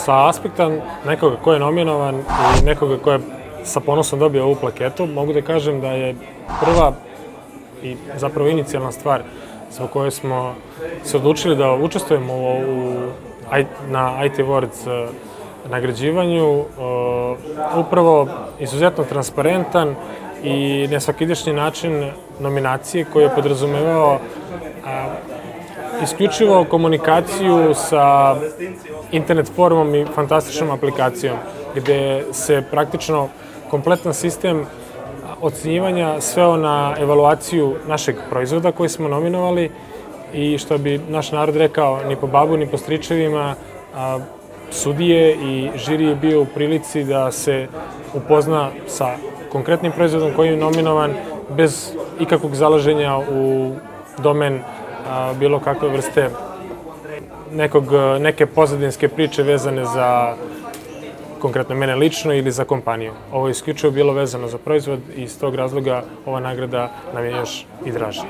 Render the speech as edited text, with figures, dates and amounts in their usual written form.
Sa aspekta nekoga ko je nominovan i nekoga ko je sa ponosom dobio ovu plaketu, mogu da kažem da je prva i zapravo inicijalna stvar zbog koje smo se odlučili da učestvujemo na IT Awards nagrađivanju upravo izuzetno transparentan i nesvakidašnji način nominacije koji je podrazumevao isključivo komunikaciju sa internet forumom i fantastičnom aplikacijom, gde se praktično kompletan sistem ocenjivanja sveo na evaluaciju našeg proizvoda koji smo nominovali i što bi naš narod rekao, ni po babu, ni po stričevima, sudije i žiri je bio u prilici da se upozna sa konkretnim proizvodom koji je nominovan bez ikakvog zalaženja u domen bilo kakve vrste neke pozadinske priče vezane za konkretno mene lično ili za kompaniju. Ovo je isključivo bilo vezano za proizvod i iz tog razloga ova nagrada nam je još i draža.